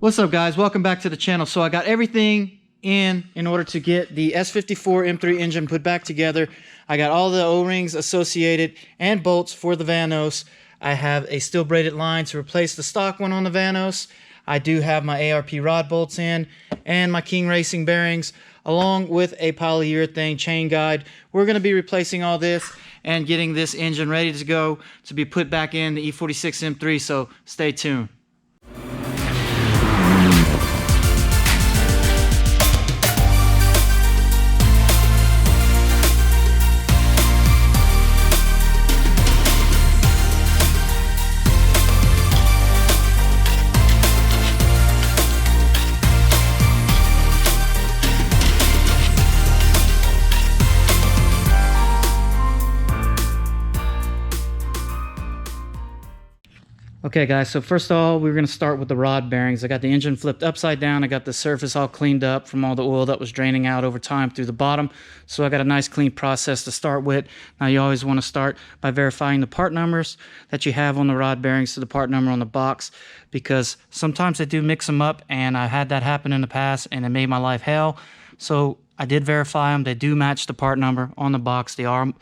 What's up, guys? Welcome back to the channel. So I got everything in order to get the S54 M3 engine put back together. I got all the O-rings associated and bolts for the Vanos. I have a steel braided line to replace the stock one on the Vanos. I do have my ARP rod bolts in and my King Racing bearings, along with a polyurethane chain guide. We're going to be replacing all this and getting this engine ready to go to be put back in the E46 M3, so stay tuned. Okay guys, so first of all, we're going to start with the rod bearings. I got the engine flipped upside down. I got the surface all cleaned up from all the oil that was draining out over time through the bottom. So I got a nice clean process to start with. Now you always want to start by verifying the part numbers that you have on the rod bearings to the part number on the box, because sometimes they do mix them up, and I had that happen in the past and it made my life hell. So I did verify them. They do match the part number on the box. They are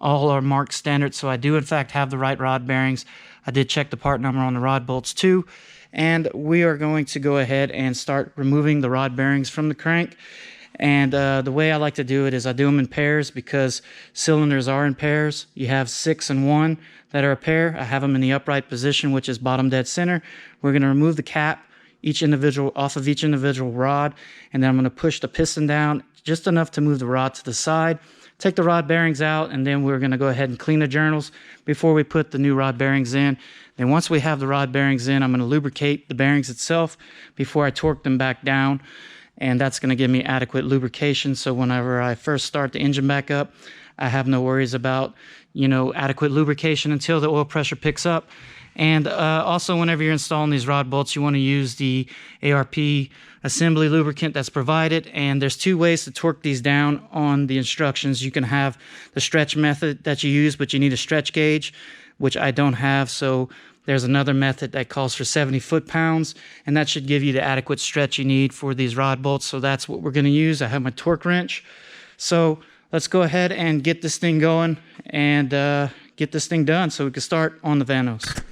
all are marked standard, so I do in fact have the right rod bearings. I did check the part number on the rod bolts too, and we are going to go ahead and start removing the rod bearings from the crank. And the way I like to do it is I do them in pairs, because cylinders are in pairs. You have 6 and 1 that are a pair. I have them in the upright position, which is bottom dead center. We're going to remove the cap off of each individual rod, and then I'm going to push the piston down just enough to move the rod to the side. Take the rod bearings out, and then we're going to go ahead and clean the journals before we put the new rod bearings in. Then once we have the rod bearings in, I'm going to lubricate the bearings itself before I torque them back down, and that's going to give me adequate lubrication. So whenever I first start the engine back up, I have no worries about, adequate lubrication until the oil pressure picks up. And also, whenever you're installing these rod bolts, you want to use the ARP assembly lubricant that's provided. And there's 2 ways to torque these down on the instructions. You can have the stretch method that you use, but you need a stretch gauge, which I don't have. So there's another method that calls for 70 foot-pounds, and that should give you the adequate stretch you need for these rod bolts. So that's what we're going to use. I have my torque wrench. So let's go ahead and get this thing going and get this thing done so we can start on the Vanos.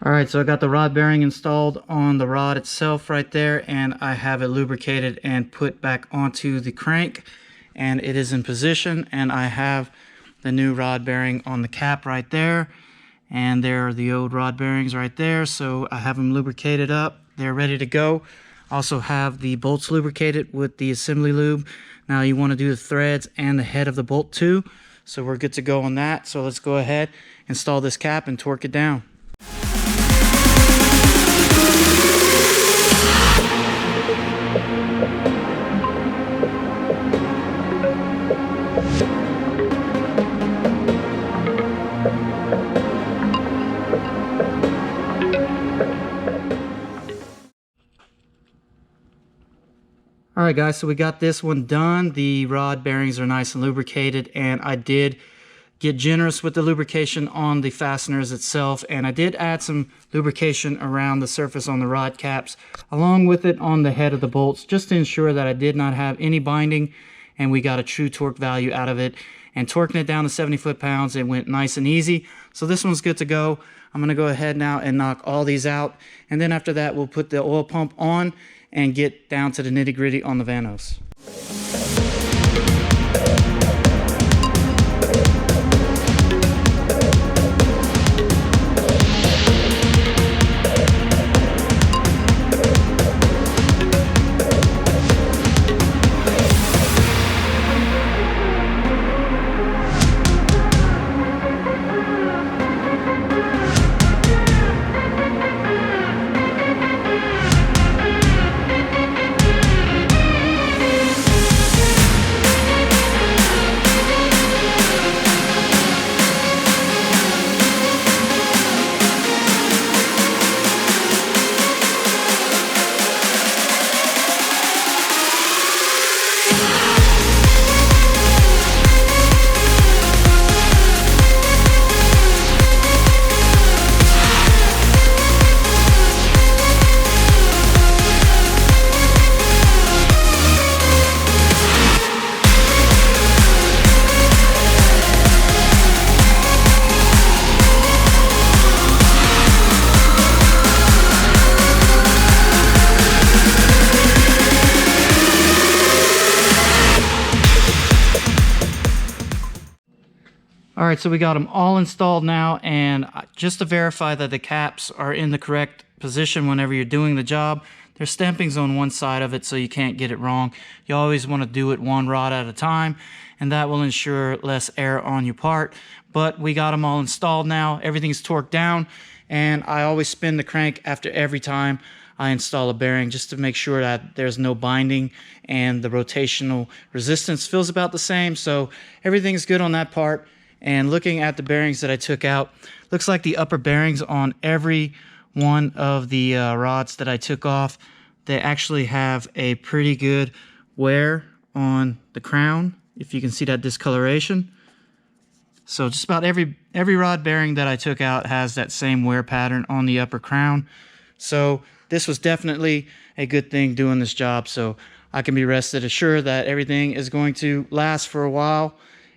Alright, so I got the rod bearing installed on the rod itself right there, and I have it lubricated and put back onto the crank, and it is in position. And I have the new rod bearing on the cap right there, and there are the old rod bearings right there. So I have them lubricated up, they're ready to go. Also have the bolts lubricated with the assembly lube. Now you want to do the threads and the head of the bolt too, so we're good to go on that. So let's go ahead, install this cap and torque it down. Alright guys, so we got this one done. The rod bearings are nice and lubricated, and I did get generous with the lubrication on the fasteners itself, and I did add some lubrication around the surface on the rod caps, along with it on the head of the bolts, just to ensure that I did not have any binding and we got a true torque value out of it. And torquing it down to 70 foot-pounds, it went nice and easy. So this one's good to go. I'm going to go ahead now and knock all these out, and then after that we'll put the oil pump on and get down to the nitty-gritty on the Vanos. right, so we got them all installed now, and just to verify that the caps are in the correct position whenever you're doing the job, there's stampings on one side of it so you can't get it wrong. You always want to do it one rod at a time, and that will ensure less air on your part. But we got them all installed now. Everything's torqued down, and I always spin the crank after every time I install a bearing just to make sure that there's no binding and the rotational resistance feels about the same. So everything's good on that part. And looking at the bearings that I took out, looks like the upper bearings on every one of the rods that I took off, they actually have a pretty good wear on the crown, if you can see that discoloration. So just about every rod bearing that I took out has that same wear pattern on the upper crown. So this was definitely a good thing doing this job, so I can be rested assured that everything is going to last for a while,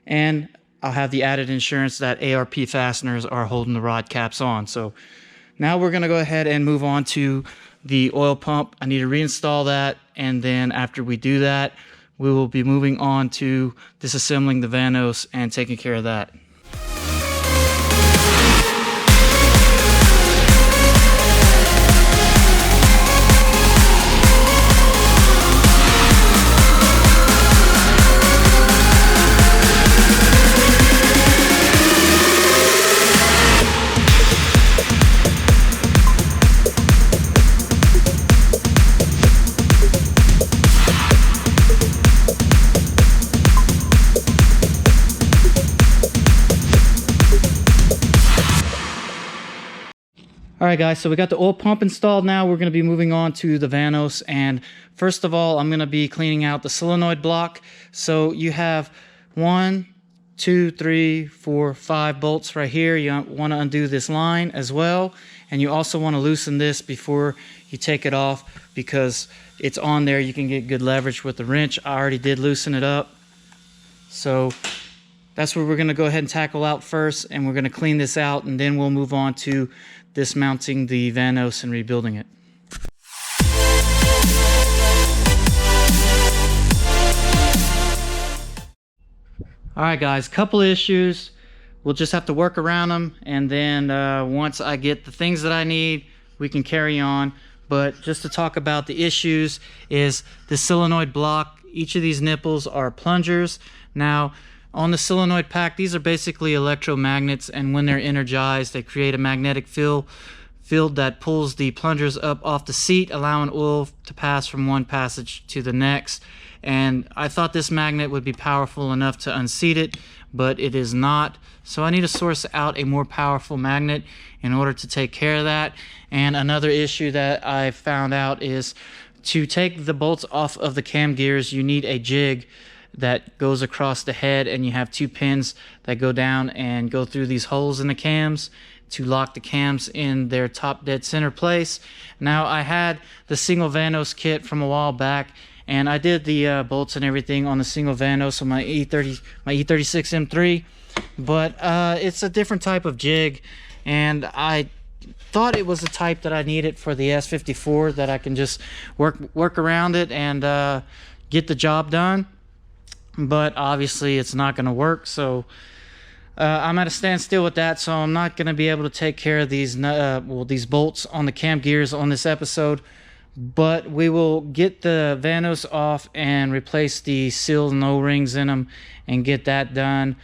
and I'll have the added insurance that ARP fasteners are holding the rod caps on. So now we're going to go ahead and move on to the oil pump. I need to reinstall that, and then after we do that, we will be moving on to disassembling the Vanos and taking care of that. All right, guys, so we got the oil pump installed now. We're going to be moving on to the Vanos, and first of all, I'm going to be cleaning out the solenoid block. So you have 1, 2, 3, 4, 5 bolts right here. You want to undo this line as well, and you also want to loosen this before you take it off because it's on there. You can get good leverage with the wrench. I already did loosen it up. So that's what we're going to go ahead and tackle out first, and we're going to clean this out, and then we'll move on to dismounting the Vanos and rebuilding it. Alright guys, couple issues. We'll just have to work around them, and then once I get the things that I need, we can carry on. But just to talk about the issues is the solenoid block. Each of these nipples are plungers. Now on the solenoid pack, these are basically electromagnets, and when they're energized, they create a magnetic field that pulls the plungers up off the seat, allowing oil to pass from one passage to the next. And I thought this magnet would be powerful enough to unseat it, but it is not. So I need to source out a more powerful magnet in order to take care of that. And another issue that I found out is to take the bolts off of the cam gears, you need a jig that goes across the head, and you have 2 pins that go down and go through these holes in the cams to lock the cams in their top dead center place. Now I had the single Vanos kit from a while back, and I did the bolts and everything on the single Vanos on my E46 M3, but it's a different type of jig, and I thought it was the type that I needed for the S54, that I can just work around it and get the job done. But obviously it's not going to work, so I'm at a standstill with that, so I'm not going to be able to take care of these these bolts on the cam gears on this episode. But we will get the Vanos off and replace the seals and O-rings in them and get that done.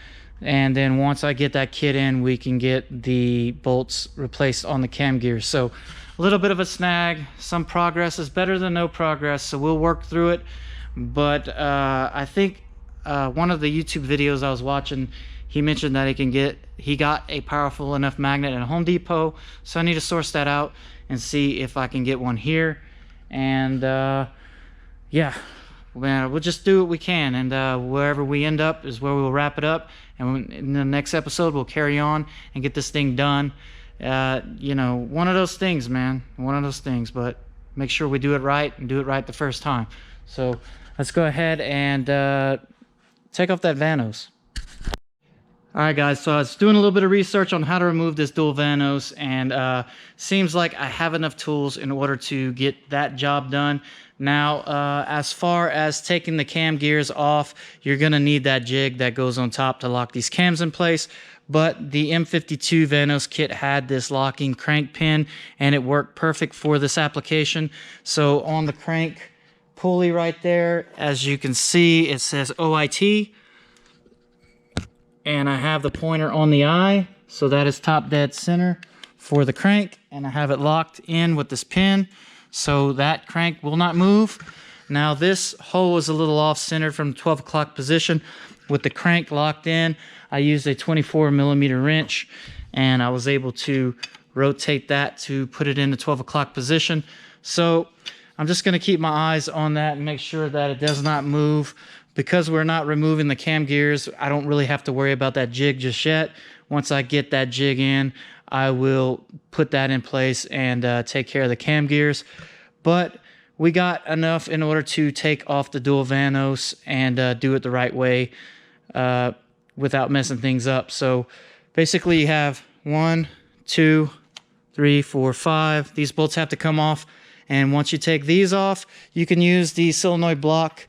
And then once I get that kit in, we can get the bolts replaced on the cam gears. So a little bit of a snag. Some progress is better than no progress, so we'll work through it. But I think one of the YouTube videos I was watching, he mentioned that he got a powerful enough magnet at Home Depot, so I need to source that out and see if I can get one here. And yeah, man, we'll just do what we can, and wherever we end up is where we'll wrap it up, and in the next episode we'll carry on and get this thing done. You know, one of those things, man, one of those things, but make sure we do it right and do it right the first time. So let's go ahead and take off that Vanos. Alright guys, so I was doing a little bit of research on how to remove this dual Vanos, and seems like I have enough tools in order to get that job done. Now, as far as taking the cam gears off, you're going to need that jig that goes on top to lock these cams in place. But the M52 Vanos kit had this locking crank pin, and it worked perfect for this application. So on the crank pulley right there, as you can see, it says OIT. And I have the pointer on the eye, so that is top dead center for the crank. And I have it locked in with this pin, so that crank will not move. Now this hole is a little off centered from 12 o'clock position. With the crank locked in, I used a 24mm wrench, and I was able to rotate that to put it in the 12 o'clock position. So I'm just going to keep my eyes on that and make sure that it does not move. Because we're not removing the cam gears, I don't really have to worry about that jig just yet. Once I get that jig in, I will put that in place and take care of the cam gears. But we got enough in order to take off the dual Vanos and do it the right way without messing things up. So basically you have 1, 2, 3, 4, 5. These bolts have to come off. And once you take these off, you can use the solenoid block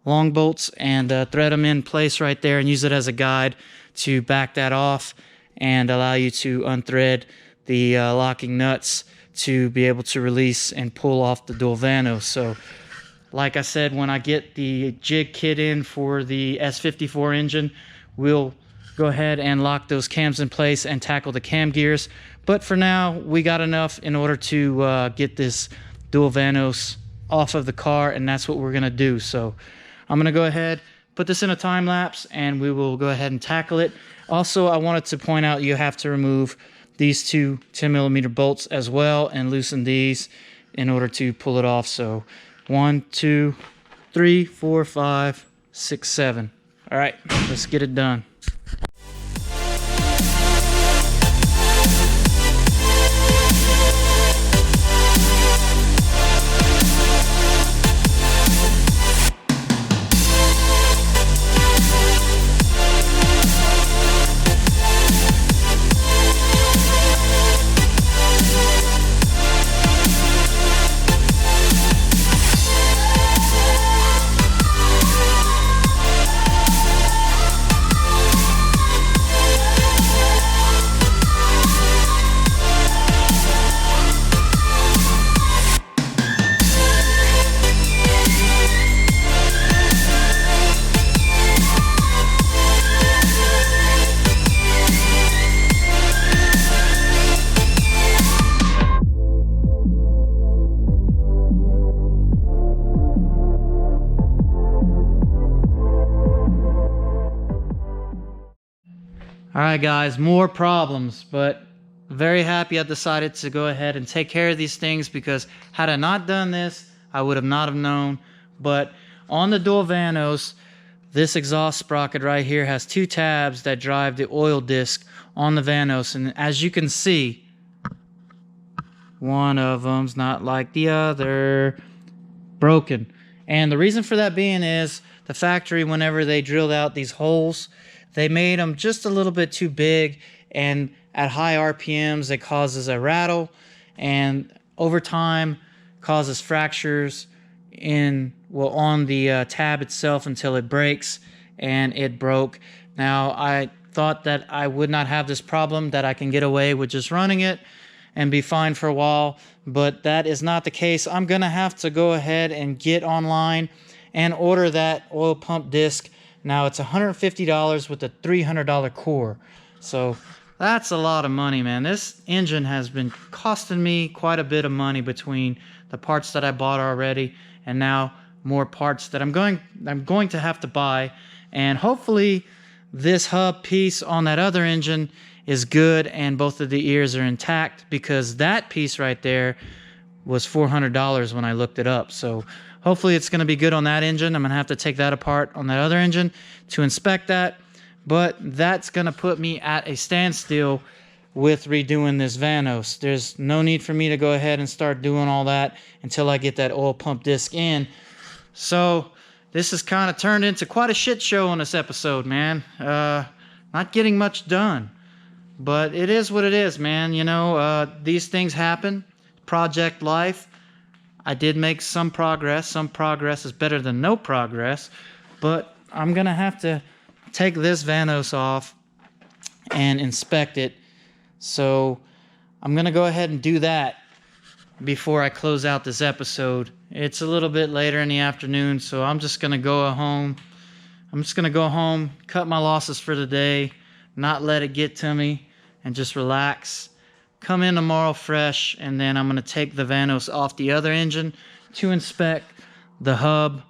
long bolts and thread them in place right there and use it as a guide to back that off and allow you to unthread the locking nuts to be able to release and pull off the dual Vanos. So like I said, when I get the jig kit in for the S54 engine, we'll go ahead and lock those cams in place and tackle the cam gears. But for now, we got enough in order to get this dual Vanos off of the car, and that's what we're gonna do. So I'm going to go ahead, put this in a time lapse, and we will go ahead and tackle it. Also, I wanted to point out you have to remove these two 10mm bolts as well and loosen these in order to pull it off. So 1, 2, 3, 4, 5, 6, 7. All right, let's get it done. All right, guys, more problems, but very happy I decided to go ahead and take care of these things, because had I not done this, I would have not have known. But on the dual Vanos, this exhaust sprocket right here has 2 tabs that drive the oil disc on the Vanos. And as you can see, one of them's not like the other, broken. And the reason for that being is the factory, whenever they drilled out these holes, they made them just a little bit too big, and at high RPMs it causes a rattle, and over time causes fractures on the tab itself until it breaks, and it broke. Now I thought that I would not have this problem, that I can get away with just running it and be fine for a while, but that is not the case. I'm gonna have to go ahead and get online and order that oil pump disc. Now it's $150 with a $300 core. So that's a lot of money, man. This engine has been costing me quite a bit of money between the parts that I bought already and now more parts that I'm going to have to buy. And hopefully this hub piece on that other engine is good and both of the ears are intact, because that piece right there was $400 when I looked it up. So hopefully it's going to be good on that engine. I'm going to have to take that apart on that other engine to inspect that. But that's going to put me at a standstill with redoing this Vanos. There's no need for me to go ahead and start doing all that until I get that oil pump disc in. So this has kind of turned into quite a shit show on this episode, man. Not getting much done. But it is what it is, man. You know, these things happen. Project life. I did make some progress. Some progress is better than no progress, but I'm gonna have to take this Vanos off and inspect it. So I'm gonna go ahead and do that before I close out this episode. It's a little bit later in the afternoon, so I'm just gonna go home. I'm just gonna go home, cut my losses for the day, not let it get to me, and just relax. Come in tomorrow fresh, and then I'm gonna take the Vanos off the other engine to inspect the hub.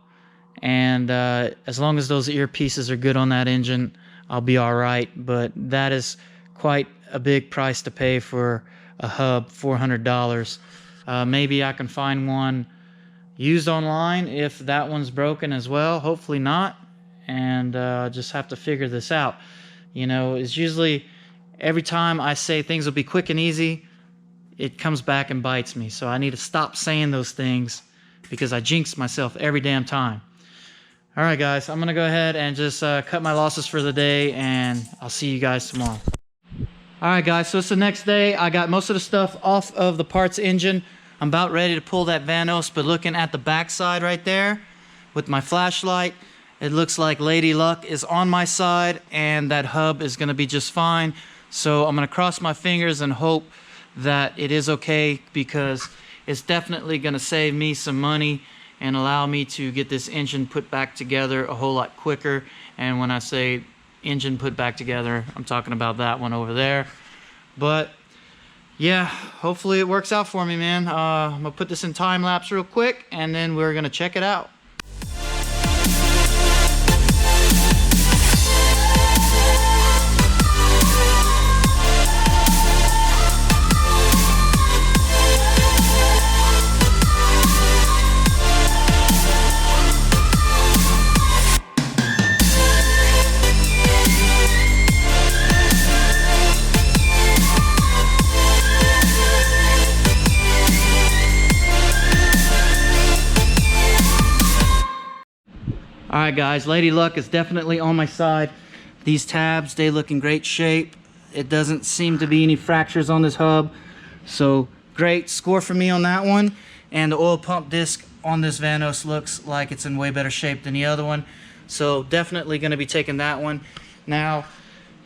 And as long as those earpieces are good on that engine, I'll be all right. But that is quite a big price to pay for a hub, $400. Maybe I can find one used online if that one's broken as well. Hopefully not. And just have to figure this out. You know, it's usually every time I say things will be quick and easy, it comes back and bites me. So I need to stop saying those things because I jinx myself every damn time. All right, guys, I'm going to go ahead and just cut my losses for the day, and I'll see you guys tomorrow. All right, guys, so it's the next day. I got most of the stuff off of the parts engine. I'm about ready to pull that Vanos, but looking at the backside right there with my flashlight, it looks like Lady Luck is on my side, and that hub is going to be just fine. So I'm going to cross my fingers and hope that it is okay, because it's definitely going to save me some money and allow me to get this engine put back together a whole lot quicker. And when I say engine put back together, I'm talking about that one over there. But yeah, hopefully it works out for me, man. I'm going to put this in time lapse real quick, and then we're going to check it out. All right, guys, Lady Luck is definitely on my side. These tabs, they look in great shape. It doesn't seem to be any fractures on this hub. So great score for me on that one. And the oil pump disc on this Vanos looks like it's in way better shape than the other one. So definitely going to be taking that one. Now,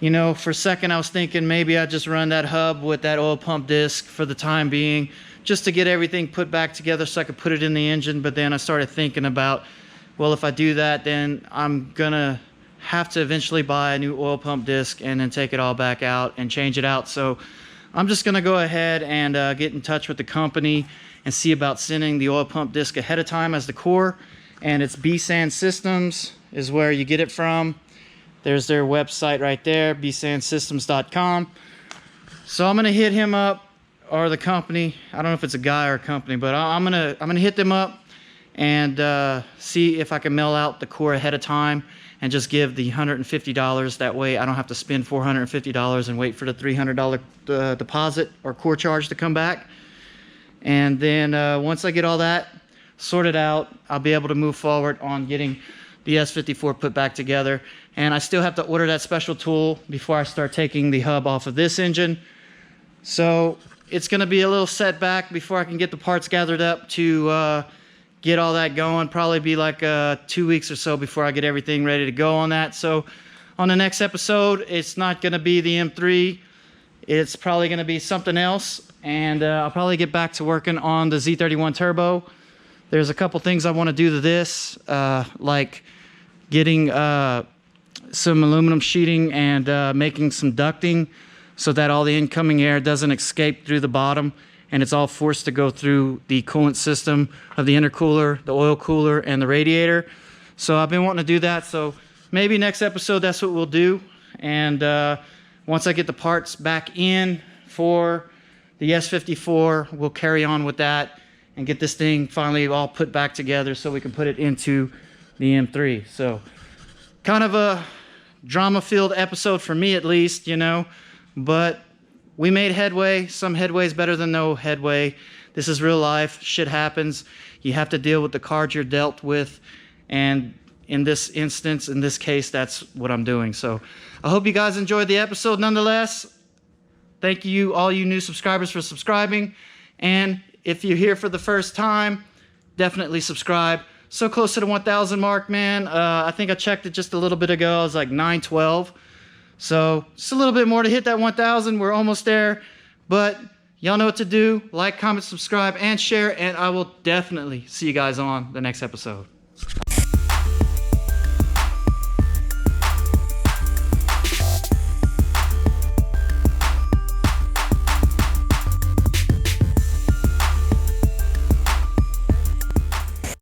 you know, for a second I was thinking maybe I'd just run that hub with that oil pump disc for the time being, just to get everything put back together so I could put it in the engine. But then I started thinking about, well, if I do that, then I'm gonna have to eventually buy a new oil pump disc and then take it all back out and change it out. So I'm just gonna go ahead and get in touch with the company and see about sending the oil pump disc ahead of time as the core. And it's B-Sand Systems is where you get it from. There's their website right there, bsandsystems.com. So I'm gonna hit him up, or the company. I don't know if it's a guy or a company, but I'm gonna hit them up and see if I can mail out the core ahead of time and just give the $150. That way I don't have to spend $450 and wait for the $300 deposit or core charge to come back. And then once I get all that sorted out, I'll be able to move forward on getting the S54 put back together. And I still have to order that special tool before I start taking the hub off of this engine. So it's going to be a little setback before I can get the parts gathered up to get all that going. Probably be like 2 weeks or so before I get everything ready to go on that. So on the next episode, it's not going to be the M3. It's probably going to be something else. And I'll probably get back to working on the Z31 Turbo. There's a couple things I want to do to this, like getting some aluminum sheeting and making some ducting so that all the incoming air doesn't escape through the bottom, and it's all forced to go through the coolant system of the intercooler, the oil cooler, and the radiator. So I've been wanting to do that. So maybe next episode, that's what we'll do. And once I get the parts back in for the S54, we'll carry on with that and get this thing finally all put back together so we can put it into the M3. So kind of a drama-filled episode for me, at least, you know, but we made headway. Some headway is better than no headway. This is real life. Shit happens. You have to deal with the cards you're dealt with. And in this instance, in this case, that's what I'm doing. So I hope you guys enjoyed the episode nonetheless. Thank you, all you new subscribers, for subscribing. And if you're here for the first time, definitely subscribe. So close to the 1,000 mark, man. I think I checked it just a little bit ago. I was like 912. So just a little bit more to hit that 1,000. We're almost there. But y'all know what to do. Like, comment, subscribe, and share. And I will definitely see you guys on the next episode.